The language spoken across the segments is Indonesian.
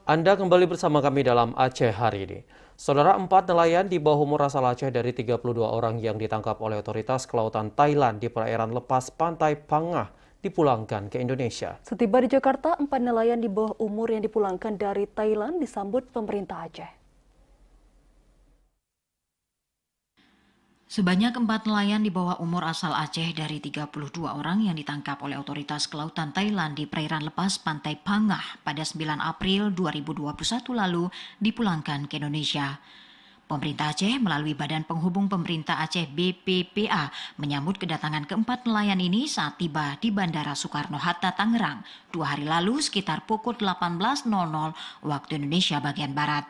Anda kembali bersama kami dalam Aceh hari ini. Saudara, 4 nelayan di bawah umur asal Aceh dari 32 orang yang ditangkap oleh otoritas kelautan Thailand di perairan lepas pantai Pangah dipulangkan ke Indonesia. Setiba di Jakarta, 4 nelayan di bawah umur yang dipulangkan dari Thailand disambut pemerintah Aceh. Sebanyak 4 nelayan di bawah umur asal Aceh dari 32 orang yang ditangkap oleh otoritas kelautan Thailand di perairan lepas pantai Pangah pada 9 April 2021 lalu dipulangkan ke Indonesia. Pemerintah Aceh melalui Badan Penghubung Pemerintah Aceh BPPA menyambut kedatangan keempat nelayan ini saat tiba di Bandara Soekarno-Hatta, Tangerang 2 hari lalu sekitar pukul 18.00 waktu Indonesia bagian Barat.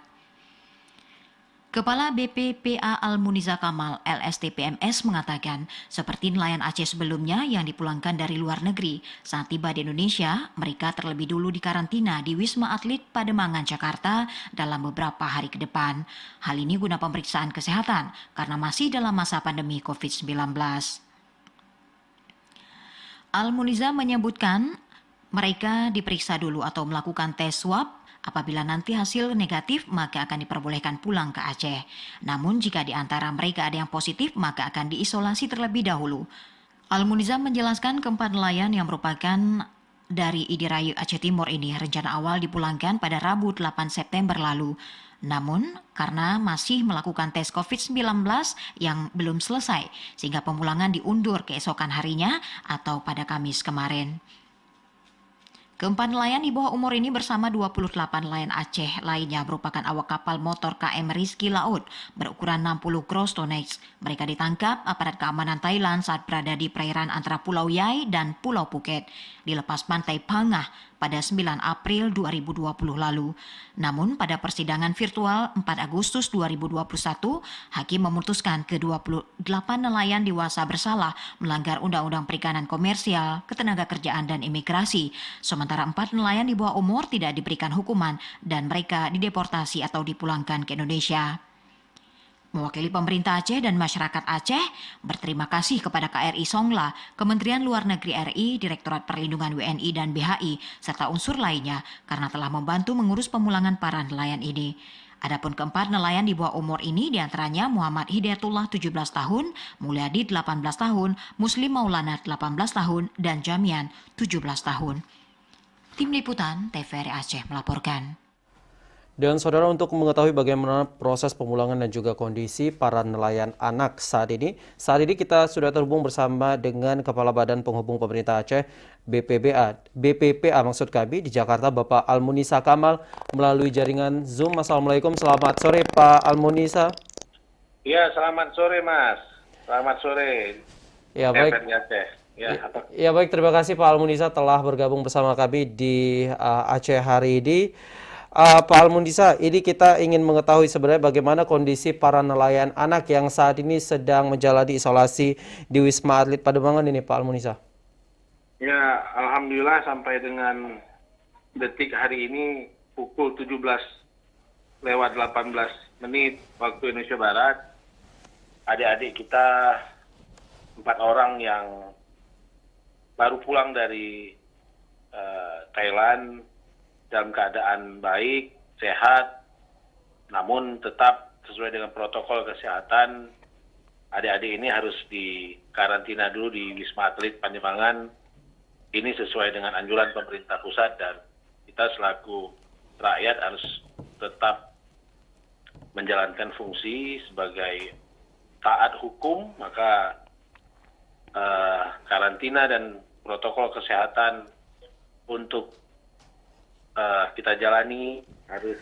Kepala BPPA Almuniza Kamal LSTPMS mengatakan, seperti nelayan Aceh sebelumnya yang dipulangkan dari luar negeri, saat tiba di Indonesia, mereka terlebih dulu dikarantina di Wisma Atlet Pademangan, Jakarta dalam beberapa hari ke depan. Hal ini guna pemeriksaan kesehatan karena masih dalam masa pandemi COVID-19. Almuniza menyebutkan, mereka diperiksa dulu atau melakukan tes swab. Apabila nanti hasil negatif, maka akan diperbolehkan pulang ke Aceh. Namun jika di antara mereka ada yang positif, maka akan diisolasi terlebih dahulu. Almuniza menjelaskan keempat nelayan yang merupakan dari Idirayu Aceh Timur ini rencana awal dipulangkan pada Rabu 8 September lalu. Namun, karena masih melakukan tes COVID-19 yang belum selesai, sehingga pemulangan diundur keesokan harinya atau pada Kamis kemarin. Keempat nelayan di bawah umur ini bersama 28 nelayan Aceh lainnya merupakan awak kapal motor KM Rizky Laut berukuran 60 gross tonnage. Mereka ditangkap aparat keamanan Thailand saat berada di perairan antara Pulau Yai dan Pulau Phuket di lepas pantai Pangah pada 9 April 2020 lalu. Namun pada persidangan virtual 4 Agustus 2021, hakim memutuskan ke-28 nelayan dewasa bersalah melanggar Undang-Undang Perikanan Komersial, Ketenagakerjaan dan Imigrasi. Sementara 4 nelayan di bawah umur tidak diberikan hukuman dan mereka dideportasi atau dipulangkan ke Indonesia. Mewakili pemerintah Aceh dan masyarakat Aceh, berterima kasih kepada KRI Songla, Kementerian Luar Negeri RI, Direktorat Perlindungan WNI dan BHI, serta unsur lainnya karena telah membantu mengurus pemulangan para nelayan ini. Adapun keempat nelayan di bawah umur ini diantaranya Muhammad Hidayatullah 17 tahun, Mulyadi 18 tahun, Muslim Maulana 18 tahun, dan Jamian 17 tahun. Tim Liputan TVRI Aceh melaporkan. Dan saudara, untuk mengetahui bagaimana proses pemulangan dan juga kondisi para nelayan anak saat ini kita sudah terhubung bersama dengan Kepala Badan Penghubung Pemerintah Aceh BPPA maksud kami di Jakarta, Bapak Almuniza Kamal melalui jaringan Zoom. Assalamualaikum, selamat sore Pak Almuniza. Ya, selamat sore Mas. Selamat sore. Ya baik. Ya baik, terima kasih Pak Almuniza telah bergabung bersama kami di Aceh hari ini. Pak Almuniza, ini kita ingin mengetahui sebenarnya bagaimana kondisi para nelayan anak yang saat ini sedang menjalani isolasi di Wisma Atlet Pademangan ini, Pak Almuniza. Ya, alhamdulillah sampai dengan detik hari ini pukul 17:18 waktu Indonesia Barat, adik-adik kita 4 orang yang baru pulang dari Thailand dalam keadaan baik, sehat, namun tetap sesuai dengan protokol kesehatan. Adik-adik ini harus dikarantina dulu di Wisma Atlet Pademangan. Ini sesuai dengan anjuran pemerintah pusat dan kita selaku rakyat harus tetap menjalankan fungsi sebagai taat hukum, maka karantina dan protokol kesehatan untuk kita jalani harus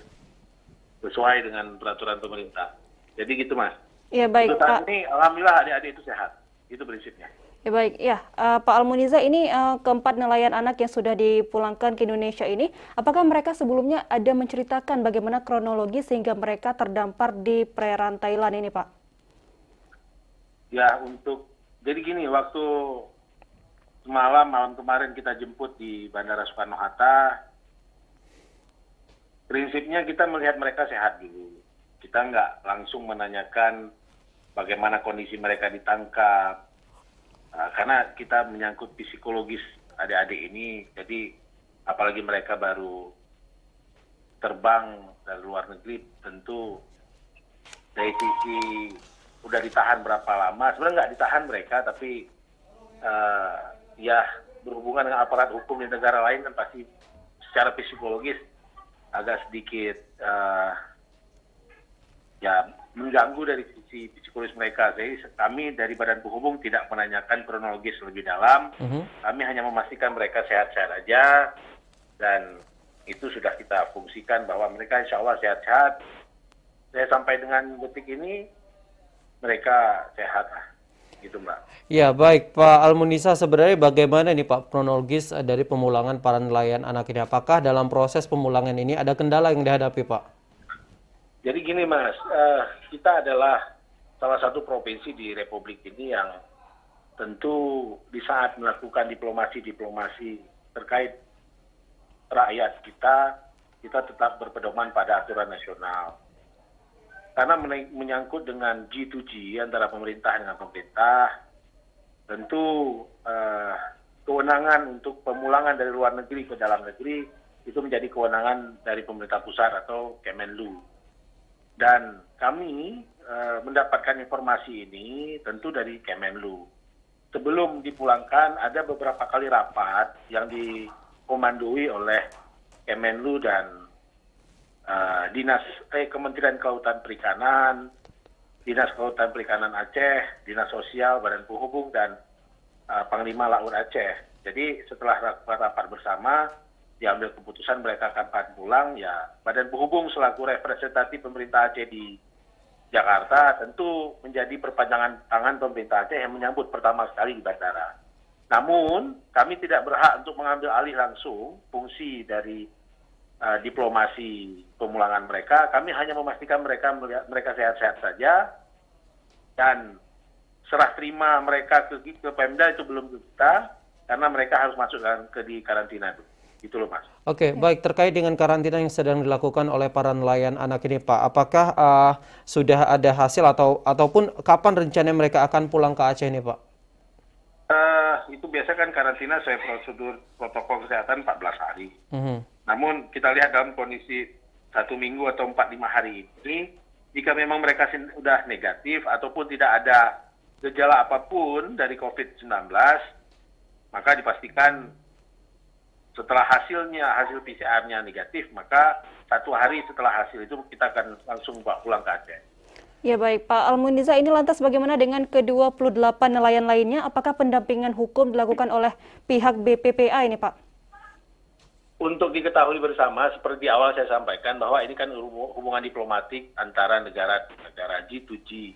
sesuai dengan peraturan pemerintah. Jadi gitu Mas. Ya baik Pak. Ini alhamdulillah adik-adik itu sehat. Itu prinsipnya. Ya baik, ya Pak Almuniza, ini keempat nelayan anak yang sudah dipulangkan ke Indonesia ini, apakah mereka sebelumnya ada menceritakan bagaimana kronologi sehingga mereka terdampar di perairan Thailand ini Pak? Ya jadi gini, waktu malam kemarin kita jemput di Bandara Soekarno-Hatta, prinsipnya kita melihat mereka sehat dulu. Kita nggak langsung menanyakan bagaimana kondisi mereka ditangkap. Karena kita menyangkut psikologis adik-adik ini, jadi apalagi mereka baru terbang dari luar negeri, tentu dari sisi udah ditahan berapa lama, sebenarnya nggak ditahan mereka, tapi ya berhubungan dengan aparat hukum di negara lain kan pasti secara psikologis agak sedikit ya mengganggu dari sisi psikologis mereka. Jadi kami dari Badan Penghubung tidak menanyakan kronologis lebih dalam, kami hanya memastikan mereka sehat-sehat aja, dan itu sudah kita fungsikan bahwa mereka insya Allah sehat-sehat. Saya sampai dengan detik ini mereka sehat lah, gitu Mbak. Ya, baik Pak Almunisa, sebenarnya bagaimana nih Pak kronologis dari pemulangan para nelayan anak ini? Apakah dalam proses pemulangan ini ada kendala yang dihadapi Pak? Jadi gini Mas, kita adalah salah satu provinsi di Republik ini yang tentu di saat melakukan diplomasi terkait rakyat kita tetap berpedoman pada aturan nasional. Karena menyangkut dengan G2G antara pemerintah dengan pemerintah, tentu kewenangan untuk pemulangan dari luar negeri ke dalam negeri itu menjadi kewenangan dari pemerintah pusat atau Kemenlu. Dan kami mendapatkan informasi ini tentu dari Kemenlu. Sebelum dipulangkan ada beberapa kali rapat yang dikomandoi oleh Kemenlu dan Kementerian Kelautan Perikanan, Dinas Kelautan Perikanan Aceh, Dinas Sosial, Badan Penghubung, dan Panglima Laut Aceh. Jadi setelah rapat bersama, diambil keputusan mereka akan pulang, ya Badan Penghubung selaku representatif pemerintah Aceh di Jakarta tentu menjadi perpanjangan tangan pemerintah Aceh yang menyambut pertama sekali di bandara. Namun kami tidak berhak untuk mengambil alih langsung fungsi dari diplomasi pemulangan mereka. Kami hanya memastikan mereka sehat-sehat saja, dan serah terima mereka ke Pemda itu belum ke kita, karena mereka harus masuk di karantina dulu. Gitu loh Mas. Oke, baik, terkait dengan karantina yang sedang dilakukan oleh para nelayan anak ini Pak, apakah sudah ada hasil ataupun kapan rencana mereka akan pulang ke Aceh ini Pak? Itu biasa kan karantina sesuai prosedur protokol kesehatan 14 hari. Namun kita lihat dalam kondisi 1 minggu atau 4-5 hari ini, jika memang mereka sudah negatif ataupun tidak ada gejala apapun dari COVID-19, maka dipastikan setelah hasil PCR-nya negatif, maka 1 hari setelah hasil itu kita akan langsung bawa pulang ke Aceh. Ya baik, Pak Almuniza, ini lantas bagaimana dengan ke-28 nelayan lainnya? Apakah pendampingan hukum dilakukan oleh pihak BPPA ini Pak? Untuk diketahui bersama, seperti awal saya sampaikan bahwa ini kan hubungan diplomatik antara negara G2G.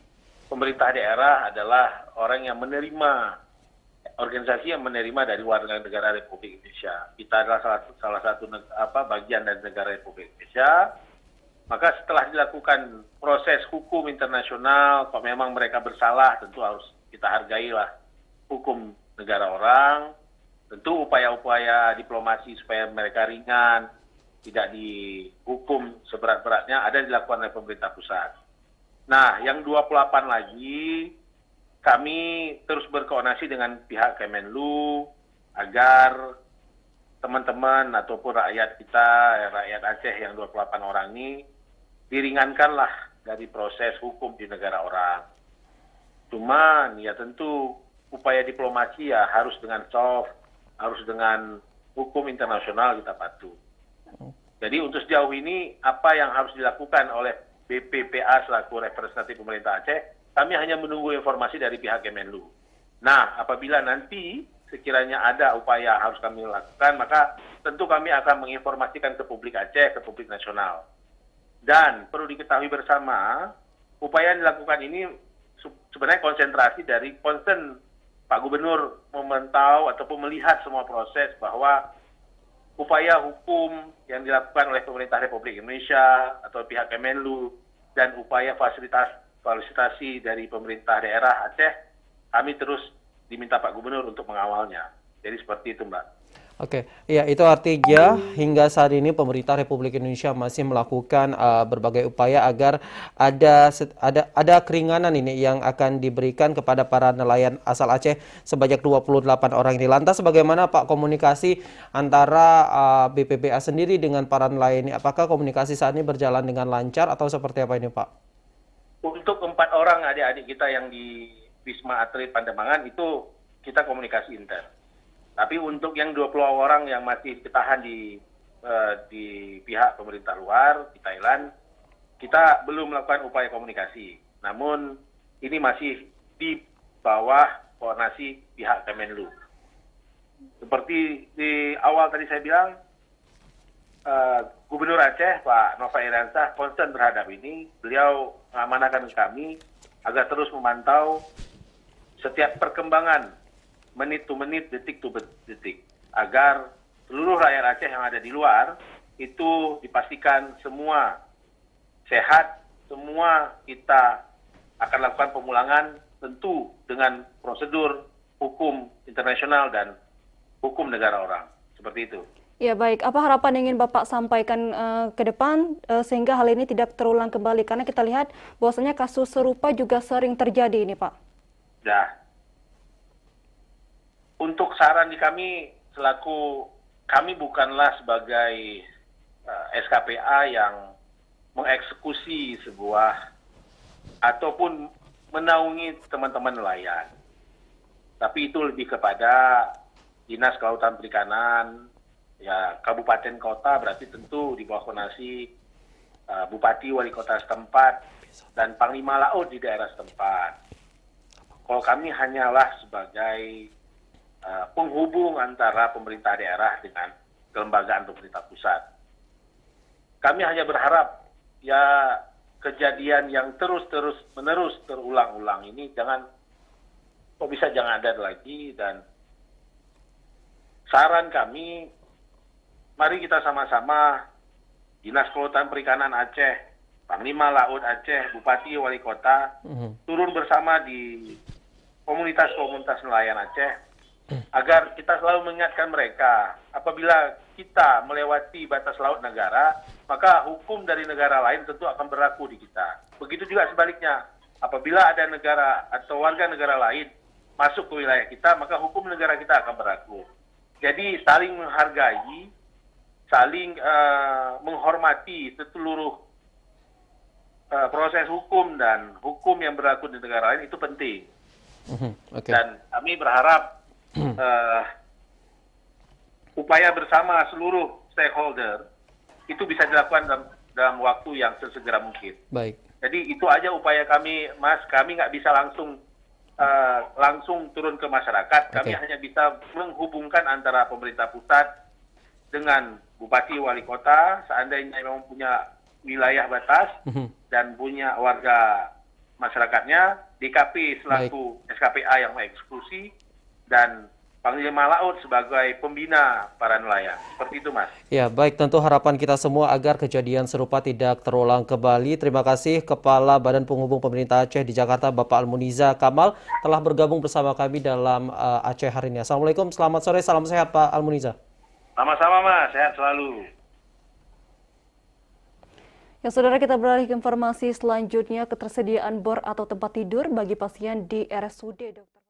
Pemerintah daerah adalah orang yang menerima, organisasi yang menerima dari warga negara Republik Indonesia. Kita adalah salah satu bagian dari negara Republik Indonesia. Maka setelah dilakukan proses hukum internasional, kalau memang mereka bersalah, tentu harus kita hargailah hukum negara orang. Tentu upaya-upaya diplomasi supaya mereka ringan, tidak dihukum seberat-beratnya, ada dilakukan oleh pemerintah pusat. Nah, yang 28 lagi, kami terus berkoordinasi dengan pihak Kemenlu agar teman-teman ataupun rakyat kita, rakyat Aceh yang 28 orang ini, diringankanlah dari proses hukum di negara orang. Cuman ya tentu upaya diplomasi ya harus dengan soft, harus dengan hukum internasional kita patuh. Jadi untuk sejauh ini apa yang harus dilakukan oleh BPPA selaku representatif pemerintah Aceh, kami hanya menunggu informasi dari pihak Kemenlu. Nah, apabila nanti sekiranya ada upaya harus kami lakukan, maka tentu kami akan menginformasikan ke publik Aceh, ke publik nasional. Dan perlu diketahui bersama, upaya yang dilakukan ini sebenarnya konsentrasi dari concern Pak Gubernur memantau ataupun melihat semua proses bahwa upaya hukum yang dilakukan oleh pemerintah Republik Indonesia atau pihak Kemenlu dan upaya fasilitasi dari pemerintah daerah Aceh, kami terus diminta Pak Gubernur untuk mengawalnya. Jadi seperti itu Mbak. Oke, ya itu artinya hingga saat ini pemerintah Republik Indonesia masih melakukan berbagai upaya agar ada keringanan ini yang akan diberikan kepada para nelayan asal Aceh sebanyak 28 orang ini. Lantas bagaimana Pak komunikasi antara BPBA sendiri dengan para nelayan ini? Apakah komunikasi saat ini berjalan dengan lancar atau seperti apa ini Pak? Untuk 4 orang adik-adik kita yang di Wisma Atlet Pademangan itu kita komunikasi intern. Tapi untuk yang 20 orang yang masih ditahan di pihak pemerintah luar, di Thailand, kita belum melakukan upaya komunikasi. Namun ini masih di bawah koordinasi pihak Kemenlu. Seperti di awal tadi saya bilang, Gubernur Aceh, Pak Nova Iriansah, concern terhadap ini. Beliau mengamanahkan kami agar terus memantau setiap perkembangan menit to menit, detik to detik, agar seluruh rakyat Aceh yang ada di luar itu dipastikan semua sehat, semua kita akan lakukan pemulangan tentu dengan prosedur hukum internasional dan hukum negara orang. Seperti itu. Ya baik, apa harapan yang ingin Bapak sampaikan ke depan sehingga hal ini tidak terulang kembali? Karena kita lihat bahwasanya kasus serupa juga sering terjadi ini Pak. Ya. Untuk saran di kami, selaku kami bukanlah sebagai SKPA yang mengeksekusi sebuah ataupun menaungi teman-teman nelayan. Tapi itu lebih kepada Dinas Kelautan Perikanan, ya kabupaten kota berarti tentu di bawah koordinasi Bupati Wali Kota setempat dan Panglima Laut di daerah setempat. Kalau kami hanyalah sebagai penghubung antara pemerintah daerah dengan kelembagaan pemerintah pusat. Kami hanya berharap ya kejadian yang terus-menerus terulang-ulang ini jangan ada lagi, dan saran kami mari kita sama-sama Dinas Kelautan Perikanan Aceh, Panglima Laut Aceh, Bupati Wali Kota turun bersama di komunitas-komunitas nelayan Aceh agar kita selalu mengingatkan mereka, apabila kita melewati batas laut negara, maka hukum dari negara lain tentu akan berlaku di kita. Begitu juga sebaliknya, apabila ada negara atau warga negara lain masuk ke wilayah kita, maka hukum negara kita akan berlaku. Jadi saling menghargai, saling menghormati seluruh proses hukum dan hukum yang berlaku di negara lain itu penting. Okay. Dan kami berharap upaya bersama seluruh stakeholder itu bisa dilakukan dalam waktu yang sesegera mungkin. Baik. Jadi itu aja upaya kami, Mas. Kami nggak bisa langsung turun ke masyarakat. Kami hanya bisa menghubungkan antara pemerintah pusat dengan Bupati Wali Kota, seandainya memang punya wilayah batas dan punya warga masyarakatnya, DKP selaku SKPA yang mengeksekusi, dan Panglima Laut sebagai pembina para nelayan. Seperti itu, Mas. Ya, baik. Tentu harapan kita semua agar kejadian serupa tidak terulang kembali. Terima kasih Kepala Badan Penghubung Pemerintah Aceh di Jakarta, Bapak Almuniza Kamal, telah bergabung bersama kami dalam Aceh hari ini. Assalamualaikum, selamat sore, salam sehat Pak Almuniza. Sama-sama, Mas. Sehat selalu. Ya, saudara, kita beralih ke informasi selanjutnya, ketersediaan bor atau tempat tidur bagi pasien di RSUD Dr.